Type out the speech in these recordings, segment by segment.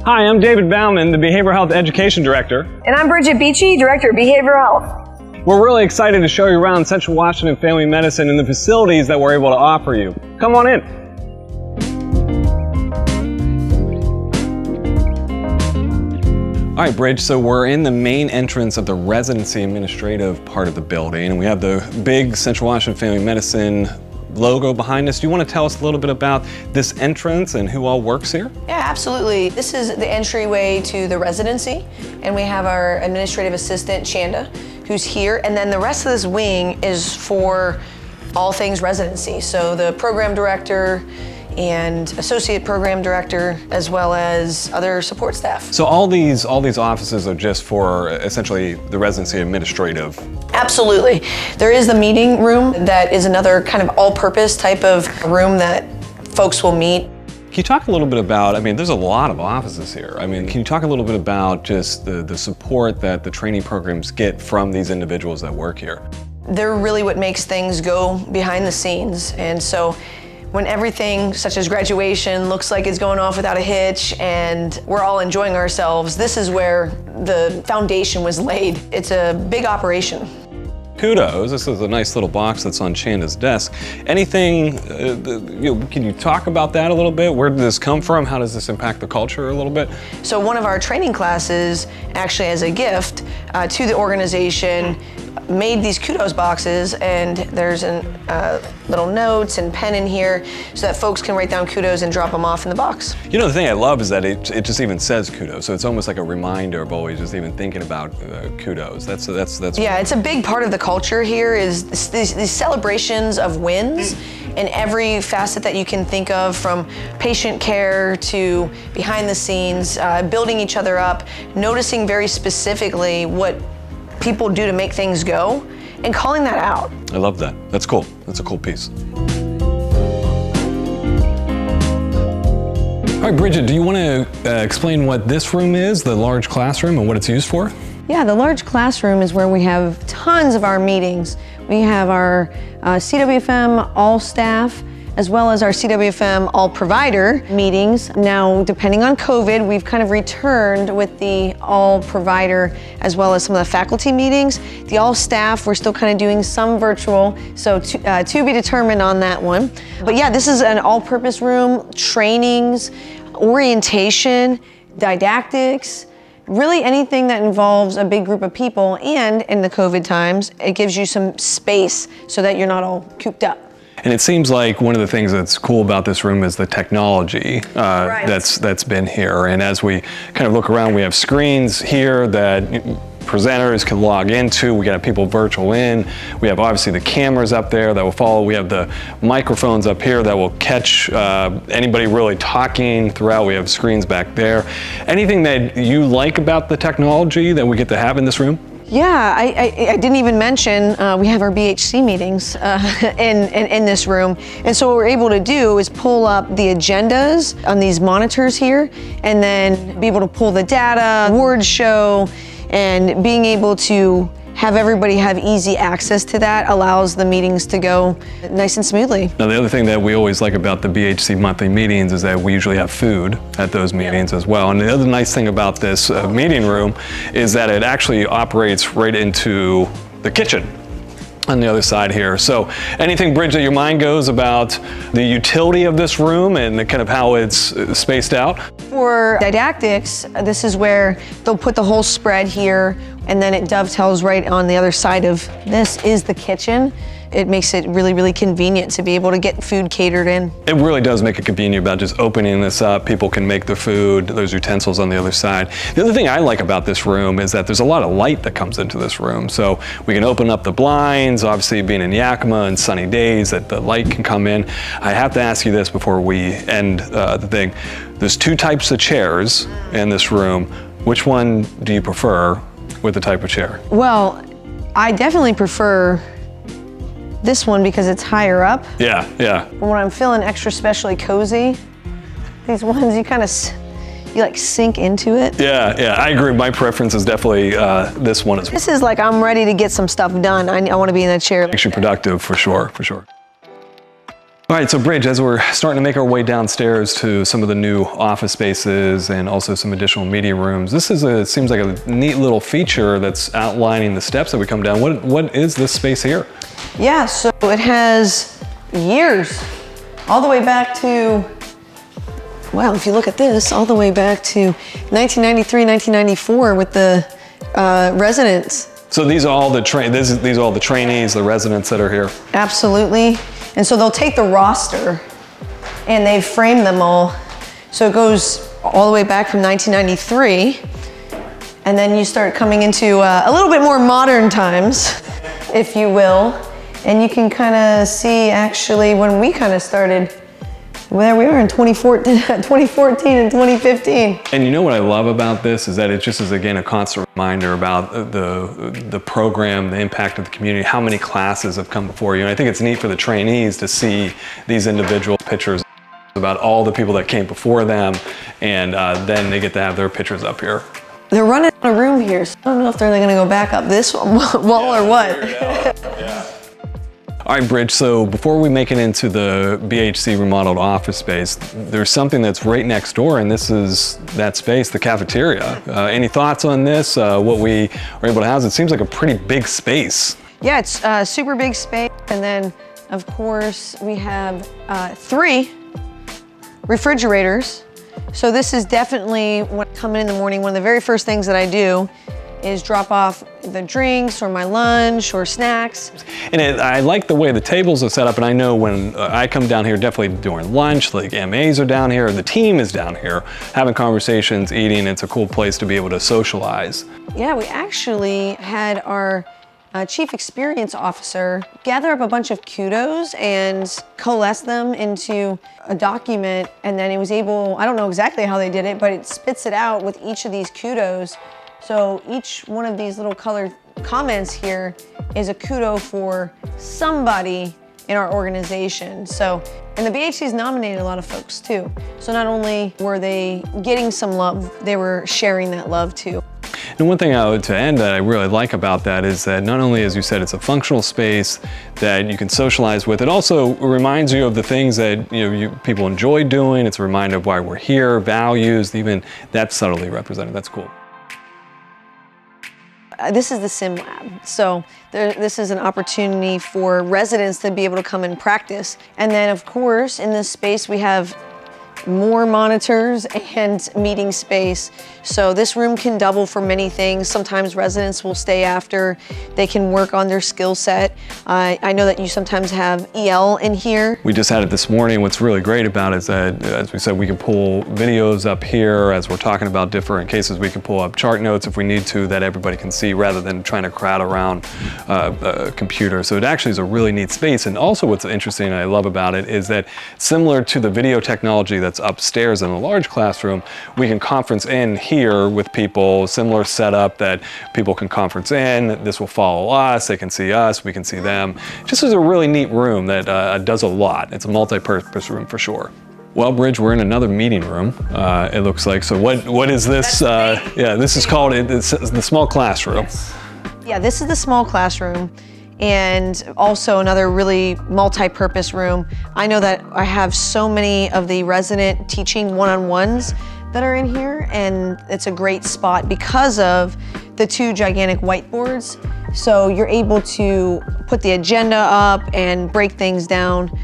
Hi, I'm David Bauman, the Behavioral Health Education Director. And I'm Bridget Beachy, Director of Behavioral Health. We're really excited to show you around Central Washington Family Medicine and the facilities that we're able to offer you. Come on in. All right, Bridge, so we're in the main entrance of the Residency administrative part of the building, and we have the big Central Washington Family Medicine logo behind us. Do you want to tell us a little bit about this entrance and who all works here? Yeah, absolutely. This is the entryway to the Residency, and we have our administrative assistant, Chanda, who's here, and then the rest of this wing is for all things Residency. So the program director and associate program director, as well as other support staff. So all these offices are just for essentially the Residency administrative. Absolutely. There is the meeting room that is another kind of all-purpose type of room that folks will meet. Can you talk a little bit about, I mean, there's a lot of offices here. I mean, can you talk a little bit about just the support that the training programs get from these individuals that work here? They're really what makes things go behind the scenes. And so when everything, such as graduation, looks like it's going off without a hitch and we're all enjoying ourselves, this is where the foundation was laid. It's a big operation. Kudos. This is a nice little box that's on Chanda's desk. Anything, can you talk about that a little bit? Where did this come from? How does this impact the culture a little bit? So one of our training classes, actually as a gift to the organization, made these kudos boxes, and there's little notes and pen in here so that folks can write down kudos and drop them off in the box. You know, the thing I love is that it just even says kudos, so it's almost like a reminder of always just even thinking about kudos. That's yeah, it's a big part of the culture here is these celebrations of wins in every facet that you can think of, from patient care to behind the scenes, building each other up, noticing very specifically what people do to make things go, and calling that out. I love that. That's cool. That's a cool piece. All right, Bridget, do you want to explain what this room is, the large classroom, and what it's used for? Yeah, the large classroom is where we have tons of our meetings. We have our CWFM all staff, as well as our CWFM all provider meetings. Now, depending on COVID, we've kind of returned with the all provider as well as some of the faculty meetings. The all staff, we're still kind of doing some virtual, so to be determined on that one. But yeah, this is an all-purpose room, trainings, orientation, didactics, really anything that involves a big group of people, and in the COVID times, it gives you some space so that you're not all cooped up. And it seems like one of the things that's cool about this room is the technology Right. that's been here. And as we kind of look around, we have screens here that presenters can log into. We got people virtual in. We have obviously the cameras up there that will follow. We have the microphones up here that will catch anybody really talking throughout. We have screens back there. Anything that you like about the technology that we get to have in this room? Yeah, I didn't even mention we have our BHC meetings in this room. And so what we're able to do is pull up the agendas on these monitors here, and then be able to pull the data, award show, and being able to have everybody have easy access to that allows the meetings to go nice and smoothly. Now, the other thing that we always like about the BHC monthly meetings is that we usually have food at those meetings as well. And the other nice thing about this meeting room is that it actually operates right into the kitchen on the other side here. So anything, Bridget, your mind goes about the utility of this room and the kind of how it's spaced out? For didactics, this is where they'll put the whole spread here, and then it dovetails right on the other side of this is the kitchen. It makes it really, really convenient to be able to get food catered in. It really does make it convenient about just opening this up. People can make their food. There's utensils on the other side. The other thing I like about this room is that there's a lot of light that comes into this room. So we can open up the blinds, obviously being in Yakima and sunny days, that the light can come in. I have to ask you this before we end the thing. There's two types of chairs in this room. Which one do you prefer with the type of chair? Well, I definitely prefer this one because it's higher up. Yeah, yeah. But when I'm feeling extra specially cozy, these ones you kind of, you like sink into it. Yeah, yeah, I agree. My preference is definitely this one as well. This is like I'm ready to get some stuff done. I want to be in a chair. Makes you productive for sure, for sure. All right, so Bridge, as we're starting to make our way downstairs to some of the new office spaces and also some additional meeting rooms, this is seems like a neat little feature that's outlining the steps that we come down. What is this space here? Yeah, so it has years, all the way back to, well, if you look at this, all the way back to 1993, 1994 with the residents. So these are all the these are all the trainees, the residents that are here? Absolutely. And so they'll take the roster and they've framed them all. So it goes all the way back from 1993. And then you start coming into a little bit more modern times, if you will. And you can kind of see actually when we kind of started, there we are in 2014 and 2015. And you know what I love about this is that it just is, again, a constant reminder about the program, the impact of the community, how many classes have come before you. And I think it's neat for the trainees to see these individual pictures about all the people that came before them, and then they get to have their pictures up here. They're running out of room here, so I don't know if they're gonna go back up this wall or what. Yeah. All right, Bridge, so before we make it into the BHC remodeled office space, there's something that's right next door, and this is that space, the cafeteria. Any thoughts on this, what we are able to house? It seems like a pretty big space. Yeah, it's a super big space, and then, of course, we have 3 refrigerators. So this is definitely, when I come in the morning, one of the very first things that I do is drop off the drinks or my lunch or snacks. And I like the way the tables are set up, and I know when I come down here, definitely during lunch, like MAs are down here, the team is down here, having conversations, eating. It's a cool place to be able to socialize. Yeah, we actually had our Chief Experience Officer gather up a bunch of kudos and coalesce them into a document, and then it was able, I don't know exactly how they did it, but it spits it out with each of these kudos. So each one of these little colored comments here is a kudo for somebody in our organization. So, and the BHC's nominated a lot of folks too. So not only were they getting some love, they were sharing that love too. And one thing to end that I really like about that is that not only, as you said, it's a functional space that you can socialize with, it also reminds you of the things that people enjoy doing. It's a reminder of why we're here, values, even that's subtly represented. That's cool. This is the sim lab. So this is an opportunity for residents to be able to come and practice. And then of course, in this space, we have more monitors and meeting space. So this room can double for many things. Sometimes residents will stay after. They can work on their skill set. I know that you sometimes have EL in here. We just had it this morning. What's really great about it is that, as we said, we can pull videos up here as we're talking about different cases. We can pull up chart notes if we need to that everybody can see rather than trying to crowd around a computer. So it actually is a really neat space. And also what's interesting and I love about it is that similar to the video technology that's upstairs in a large classroom, we can conference in here with people, similar setup that people can conference in. This will follow us, they can see us, we can see them. Just is a really neat room that does a lot. It's a multi-purpose room for sure. Well, Bridge, we're in another meeting room, it looks like. So what is this? Yeah, this is called it's the small classroom. Yes. Yeah, this is the small classroom. And also another really multi-purpose room. I know that I have so many of the resident teaching one-on-ones that are in here, and it's a great spot because of the 2 gigantic whiteboards. So you're able to put the agenda up and break things down.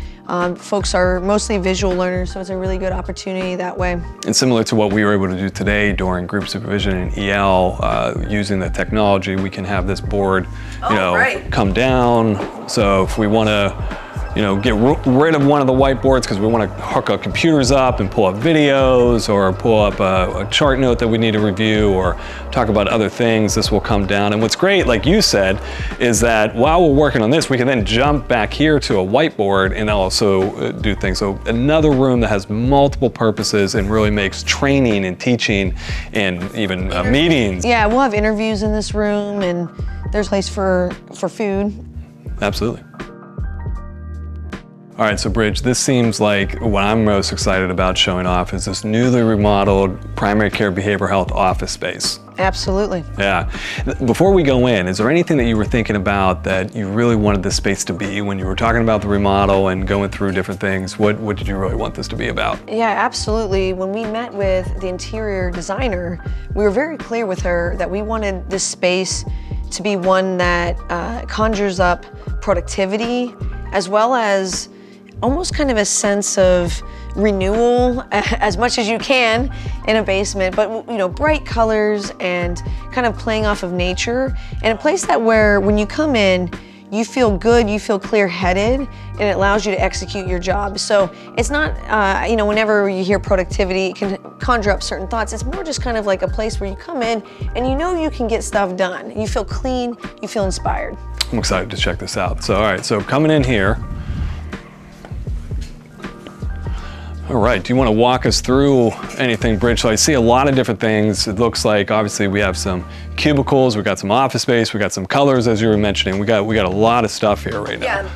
Folks are mostly visual learners, so it's a really good opportunity that way. And similar to what we were able to do today during group supervision and EL, using the technology, we can have this board, come down. So if we want to, get rid of one of the whiteboards because we want to hook our computers up and pull up videos or pull up a chart note that we need to review or talk about other things, this will come down. And what's great, like you said, is that while we're working on this, we can then jump back here to a whiteboard and also do things. So another room that has multiple purposes and really makes training and teaching and even meetings. Yeah, we'll have interviews in this room, and there's a place for food. Absolutely. All right, so Bridge, this seems like what I'm most excited about showing off is this newly remodeled primary care behavioral health office space. Absolutely. Yeah. Before we go in, is there anything that you were thinking about that you really wanted this space to be when you were talking about the remodel and going through different things? What did you really want this to be about? Yeah, absolutely. When we met with the interior designer, we were very clear with her that we wanted this space to be one that conjures up productivity as well as almost kind of a sense of renewal as much as you can in a basement, but bright colors and kind of playing off of nature, and a place that where when you come in, you feel good, you feel clear-headed, and it allows you to execute your job. So it's not, whenever you hear productivity, it can conjure up certain thoughts. It's more just kind of like a place where you come in and you know you can get stuff done. You feel clean, you feel inspired. I'm excited to check this out. So, all right, so coming in here, all right, do you want to walk us through anything, Bridge? So I see a lot of different things. It looks like obviously we have some cubicles, we got some office space, we got some colors as you were mentioning. We got a lot of stuff here right now. Yeah.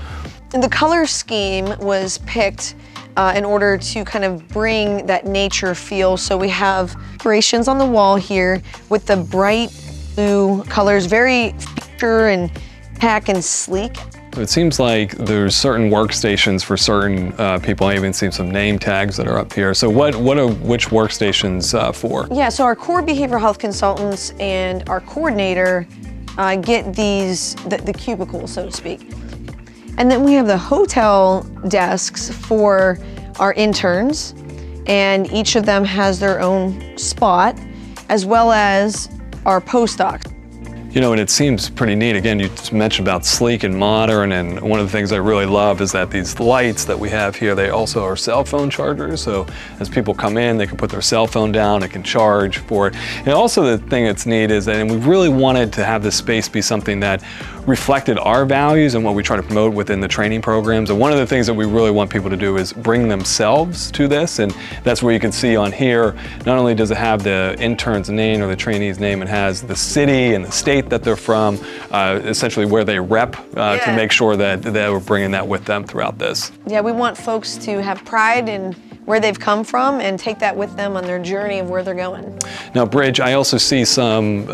And the color scheme was picked in order to kind of bring that nature feel. So we have decorations on the wall here with the bright blue colors, very feature and pack and sleek. It seems like there's certain workstations for certain people. I even see some name tags that are up here. So which workstations for? Yeah, so our core behavioral health consultants and our coordinator get the cubicles, so to speak. And then we have the hotel desks for our interns, and each of them has their own spot, as well as our postdocs. You know, and it seems pretty neat. Again, you mentioned about sleek and modern, and one of the things I really love is that these lights that we have here, they also are cell phone chargers. So as people come in, they can put their cell phone down, they can charge for it. And also the thing that's neat is that, and we really wanted to have this space be something that reflected our values and what we try to promote within the training programs. And one of the things that we really want people to do is bring themselves to this, and that's where you can see on here, not only does it have the intern's name or the trainee's name, it has the city and the state that they're from, essentially where they rep, to make sure that we're bringing that with them throughout this. Yeah, we want folks to have pride in where they've come from and take that with them on their journey of where they're going. Now, Bridge, I also see some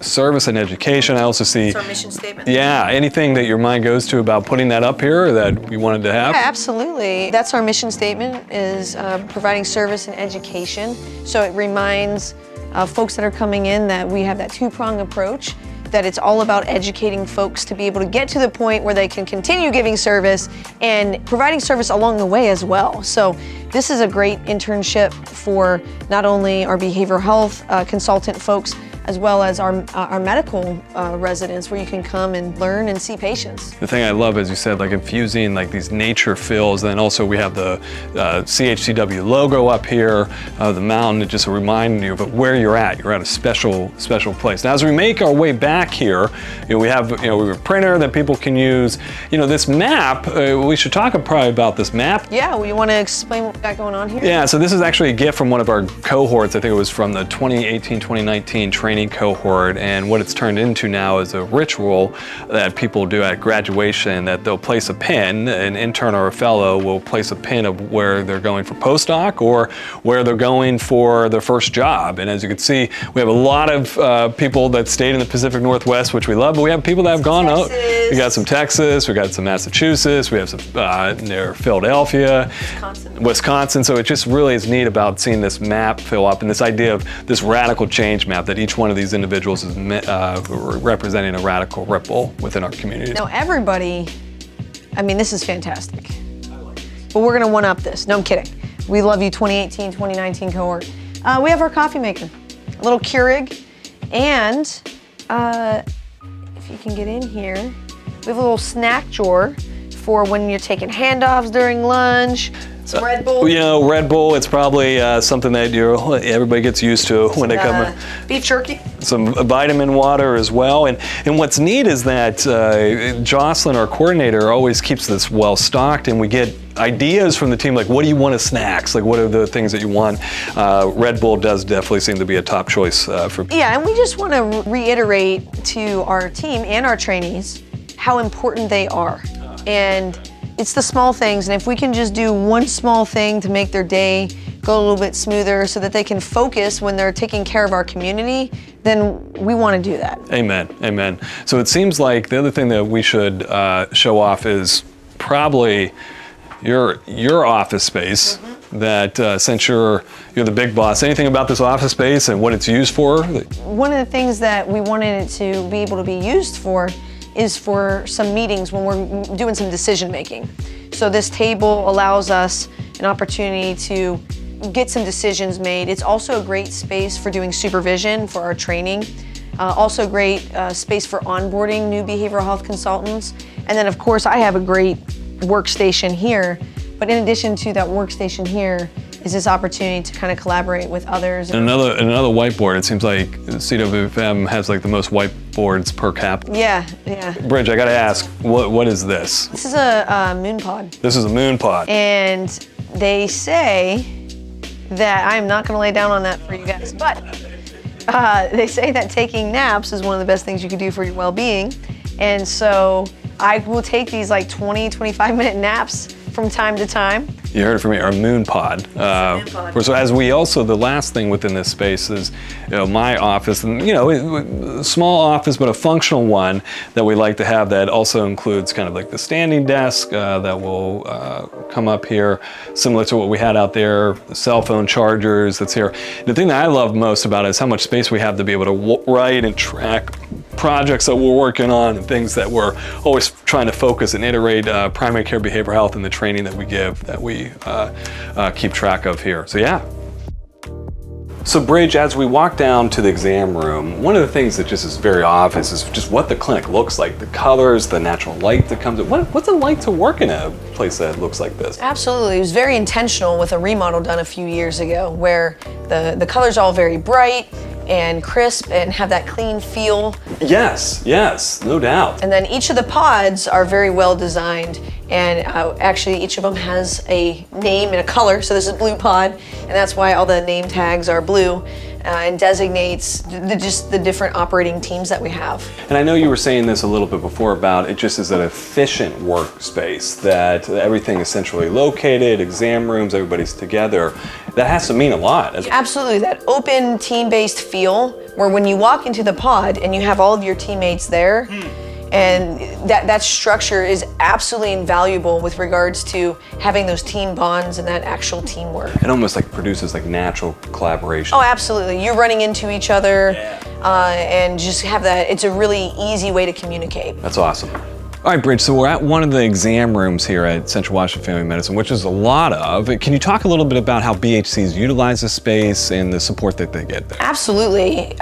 service and education. I also see... It's our mission statement. Yeah, anything that your mind goes to about putting that up here or that we wanted to have? Yeah, absolutely. That's our mission statement, is providing service and education. So it reminds folks that are coming in that we have that two-pronged approach, that it's all about educating folks to be able to get to the point where they can continue giving service and providing service along the way as well. So this is a great internship for not only our behavioral health consultant folks, as well as our medical residents, where you can come and learn and see patients. The thing I love, as you said, like infusing like these nature feels, and then also we have the CHCW logo up here, the mountain, just reminding you of where you're at. You're at a special place. Now, as we make our way back here, we have a printer that people can use. This map, we should talk probably about this map. Yeah, well, you want to explain what we got going on here? Yeah, so this is actually a gift from one of our cohorts. I think it was from the 2018-2019 training cohort, and what it's turned into now is a ritual that people do at graduation, that they'll place a pin, an intern or a fellow will place a pin of where they're going for postdoc or where they're going for their first job. And as you can see, we have a lot of people that stayed in the Pacific Northwest, which we love, but we have people that have gone out. We got some Texas, we got some Massachusetts, we have some near Philadelphia, Wisconsin. So it just really is neat about seeing this map fill up, and this idea of this radical change map, that each one of these individuals is representing a radical ripple within our community. Now everybody, I mean, this is fantastic. But we're gonna one-up this. No, I'm kidding. We love you, 2018, 2019 cohort. We have our coffee maker, a little Keurig, and if you can get in here, we have a little snack drawer for when you're taking handoffs during lunch. Some Red Bull. Red Bull, it's probably something that everybody gets used to when they come. Beef jerky. Some vitamin water as well. And what's neat is that Jocelyn, our coordinator, always keeps this well stocked, and we get ideas from the team, like what do you want as snacks? Like what are the things that you want? Red Bull does definitely seem to be a top choice for people. Yeah, and we just want to reiterate to our team and our trainees how important they are. And it's the small things, and if we can just do one small thing to make their day go a little bit smoother so that they can focus when they're taking care of our community, then we want to do that. Amen, amen. So it seems like the other thing that we should show off is probably your office space. That since you're the big boss, anything about this office space and what it's used for? One of the things that we wanted it to be able to be used for is for some meetings when we're doing some decision making. So this table allows us an opportunity to get some decisions made. It's also a great space for doing supervision for our training. Also great space for onboarding new behavioral health consultants. And then of course I have a great workstation here. But in addition to that workstation here is this opportunity to kind of collaborate with others. And another whiteboard. It seems like CWFM has like the most whiteboards per capita. Yeah, yeah. Bridge, I gotta ask, what is this? This is a moon pod. This is a moon pod. And they say that I'm not gonna lay down on that for you guys, but they say that taking naps is one of the best things you can do for your well-being. And so I will take these like 20, 25-minute naps from time to time. You heard it from me, our moon pod. So as we also, the last thing within this space is, my office, and a small office, but a functional one that we like to have that also includes kind of like the standing desk that will come up here, similar to what we had out there, the cell phone chargers that's here. The thing that I love most about it is how much space we have to be able to write and track projects that we're working on and things that we're always trying to focus and iterate primary care behavioral health and the training that we give, that we keep track of here. So yeah. So Bridge, as we walk down to the exam room, one of the things that just is very obvious is just what the clinic looks like, the colors, the natural light that comes in. What's it like to work in a place that looks like this? Absolutely, it was very intentional with a remodel done a few years ago where the colors are all very bright and crisp and have that clean feel. Yes, yes, no doubt. And then each of the pods are very well designed, and actually each of them has a name and a color. So this is blue pod, and that's why all the name tags are blue and designates just the different operating teams that we have. And I know you were saying this a little bit before about it just is an efficient workspace, that everything is centrally located, exam rooms, everybody's together. That has to mean a lot. Absolutely, that open team-based feel where when you walk into the pod and you have all of your teammates there, and that structure is absolutely invaluable with regards to having those team bonds and that actual teamwork. It almost like produces like natural collaboration. Oh, absolutely. You're running into each other and just have that. It's a really easy way to communicate. That's awesome. All right, Bridge, so we're at one of the exam rooms here at Central Washington Family Medicine, which is a lot of. Can you talk a little bit about how BHCs utilize the space and the support that they get there? Absolutely.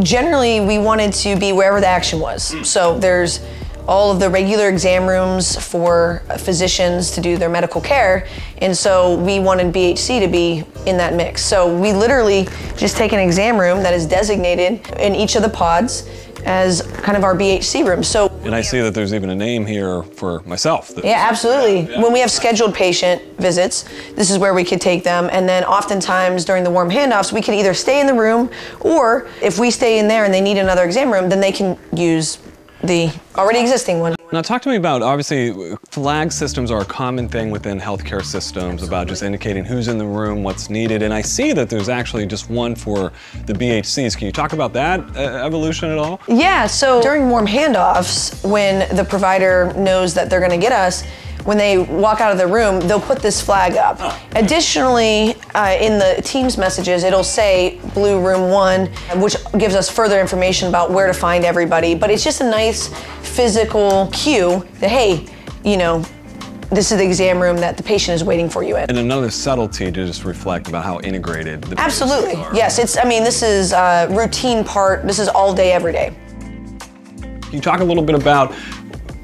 Generally, we wanted to be wherever the action was. So there's all of the regular exam rooms for physicians to do their medical care, and so we wanted BHC to be in that mix. So we literally just take an exam room that is designated in each of the pods as kind of our BHC room. So, and I see that there's even a name here for myself. Yeah, absolutely. Yeah. When we have scheduled patient visits, this is where we could take them. And then oftentimes during the warm handoffs, we could either stay in the room, or if we stay in there and they need another exam room, then they can use the already existing one. Now talk to me about, obviously, flag systems are a common thing within healthcare systems about just indicating who's in the room, what's needed, and I see that there's actually just one for the BHCs. Can you talk about that evolution at all? Yeah, so during warm handoffs, when the provider knows that they're gonna get us, when they walk out of the room, they'll put this flag up. Additionally, in the Teams messages, it'll say Blue Room 1, which gives us further information about where to find everybody. But it's just a nice physical cue that, hey, this is the exam room that the patient is waiting for you in. And another subtlety to just reflect about how integrated the Absolutely, are. Yes. This is a routine part. This is all day, every day. Can you talk a little bit about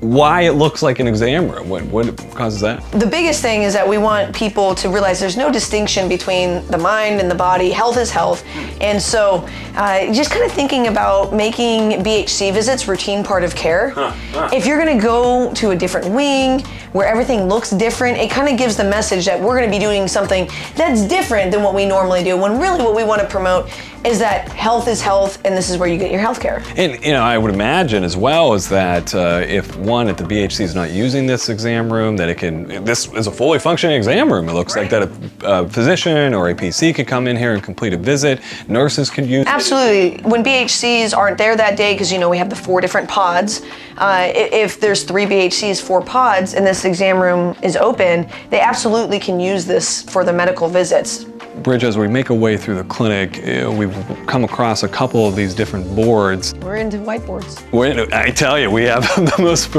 why it looks like an exam room? What causes that? The biggest thing is that we want people to realize there's no distinction between the mind and the body. Health is health. And so just kind of thinking about making BHC visits routine part of care. If you're gonna go to a different wing where everything looks different, it kind of gives the message that we're gonna be doing something that's different than what we normally do, when really what we want to promote is that health is health and this is where you get your health care. And I would imagine as well is that if one, if the BHC is not using this exam room, that this is a fully functioning exam room. It looks like that a physician or a PC could come in here and complete a visit. Nurses could use it. Absolutely. When BHCs aren't there that day, because we have the 4 different pods, if there's 3 BHCs, 4 pods, and this exam room is open, they absolutely can use this for the medical visits. Bridget, as we make our way through the clinic, we've come across a couple of these different boards. We're into whiteboards. I tell you, we have the most.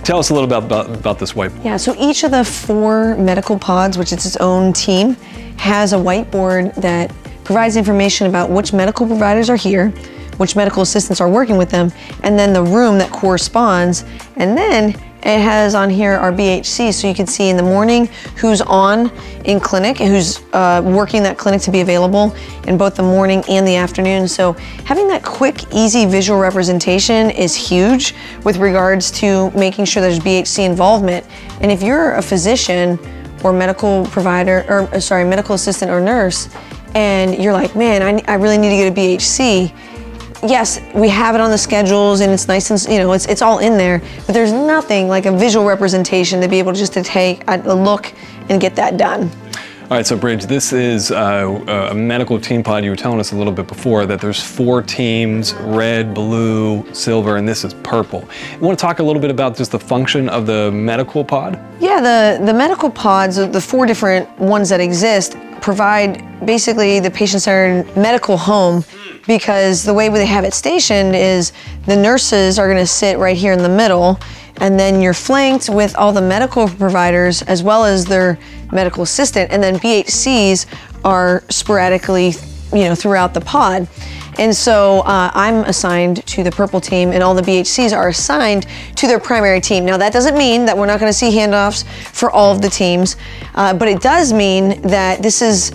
Tell us a little about this whiteboard. Yeah, so each of the 4 medical pods, which is its own team, has a whiteboard that provides information about which medical providers are here, which medical assistants are working with them, and then the room that corresponds. And then it has on here our BHC, so you can see in the morning who's on in clinic and who's working that clinic to be available in both the morning and the afternoon. So having that quick, easy visual representation is huge with regards to making sure there's BHC involvement. And if you're a physician or medical provider, or sorry, medical assistant or nurse, and you're like, man, I really need to get a BHC, yes, we have it on the schedules and it's nice and, it's all in there, but there's nothing like a visual representation to be able just to take a look and get that done. All right, so Bridge, this is a medical team pod. You were telling us a little bit before that there's 4 teams, red, blue, silver, and this is purple. You want to talk a little bit about just the function of the medical pod? Yeah, the medical pods, the 4 different ones that exist, provide basically the patient-centered medical home, because the way they have it stationed is the nurses are gonna sit right here in the middle, and then you're flanked with all the medical providers as well as their medical assistant, and then BHCs are sporadically, throughout the pod. And so I'm assigned to the purple team, and all the BHCs are assigned to their primary team. Now that doesn't mean that we're not gonna see handoffs for all of the teams, but it does mean that this is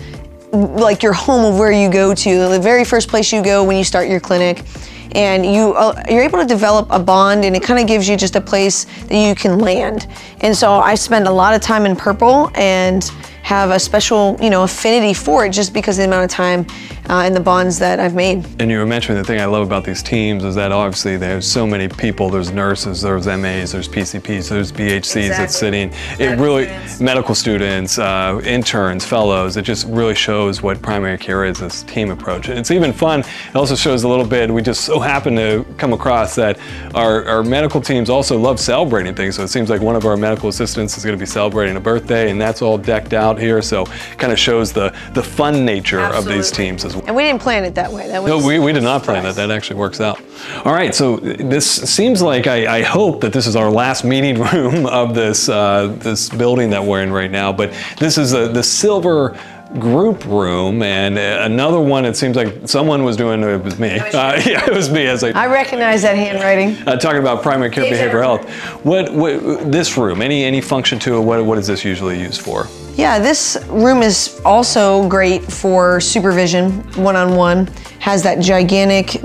like your home of where you go to, the very first place you go when you start your clinic, and you're able to develop a bond, and it kind of gives you just a place that you can land. And so I spend a lot of time in purple and have a special, affinity for it just because of the amount of time and the bonds that I've made. And you were mentioning the thing I love about these teams is that obviously there's so many people. There's nurses, there's MAs, there's PCPs, there's BHCs that's sitting. It really, medical students, interns, fellows, it just really shows what primary care is, this team approach. And it's even fun, it also shows a little bit, we just so happen to come across that our medical teams also love celebrating things. So it seems like one of our medical assistants is gonna be celebrating a birthday, and that's all decked out here, so kind of shows the fun nature of these teams as well. And we didn't plan it that way. That was no, we did not plan that. That actually works out. All right, so this seems like, I hope that this is our last meeting room of this this building that we're in right now, but this is the silver group room, and another one, it seems like someone was doing, it was me. Yeah, it was me. I recognize that handwriting. Talking about primary care behavioral health. What this room, any function to it, what is this usually used for? Yeah, this room is also great for supervision, one-on-one. Has this gigantic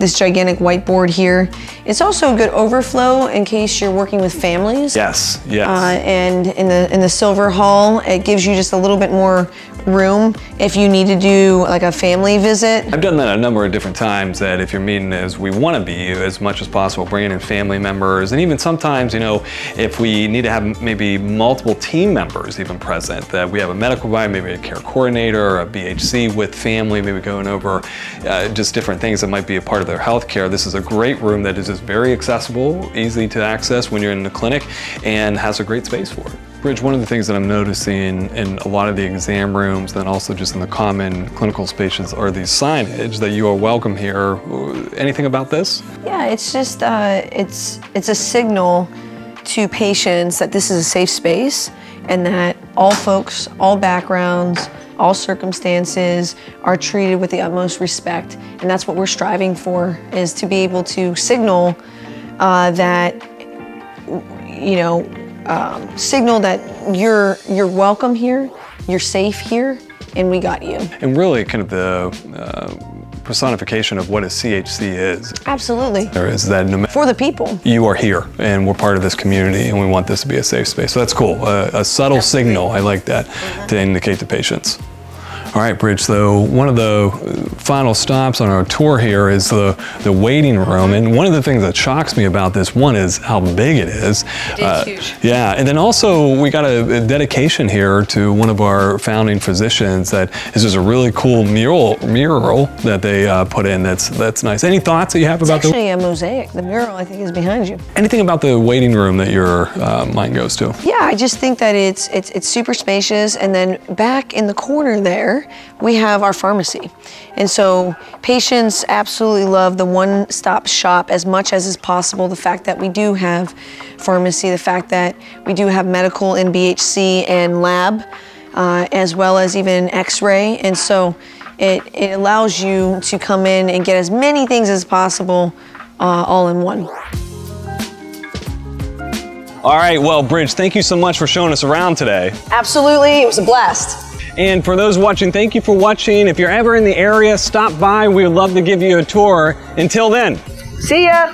whiteboard here. It's also a good overflow in case you're working with families. Yes, yes. And in the silver hall, it gives you just a little bit more room if you need to do like a family visit. I've done that a number of different times, that if you're meeting as we want to be as much as possible, bringing in family members, and even sometimes, if we need to have maybe multiple team members even present, that we have a medical provider, maybe a care coordinator, a BHC with family, maybe going over just different things that might be a part of their health care. This is a great room that is just very accessible, easy to access when you're in the clinic, and has a great space for it. Bridge, one of the things that I'm noticing in a lot of the exam rooms, then also just in the common clinical spaces, are these signage that you are welcome here. Anything about this? Yeah, it's just, it's a signal to patients that this is a safe space, and that all folks, all backgrounds, all circumstances are treated with the utmost respect. And that's what we're striving for, is to be able to signal that, signal that you're welcome here, you're safe here, and we got you. And really kind of the personification of what a CHC is. Absolutely. There is that no matter for the people. You are here, and we're part of this community, and we want this to be a safe space. So that's cool. A subtle signal, I like that, to indicate to patients. All right, Bridge, so one of the final stops on our tour here is the waiting room. And one of the things that shocks me about this one is how big it is. It's huge. Yeah, and then also we got a dedication here to one of our founding physicians that is just a really cool mural that they put in. That's nice. Any thoughts that you have about Actually, a mosaic. The mural, I think, is behind you. anything about the waiting room that your mind goes to? Yeah, I just think that it's super spacious, and then back in the corner there, we have our pharmacy. And so patients absolutely love the one-stop shop as much as is possible. The fact that we do have pharmacy, the fact that we do have medical in BHC and lab, as well as even x-ray. And so it allows you to come in and get as many things as possible all in one. All right, well, Bridge, thank you so much for showing us around today. Absolutely, it was a blast. And for those watching, thank you for watching. If you're ever in the area, stop by. We would love to give you a tour. Until then. See ya.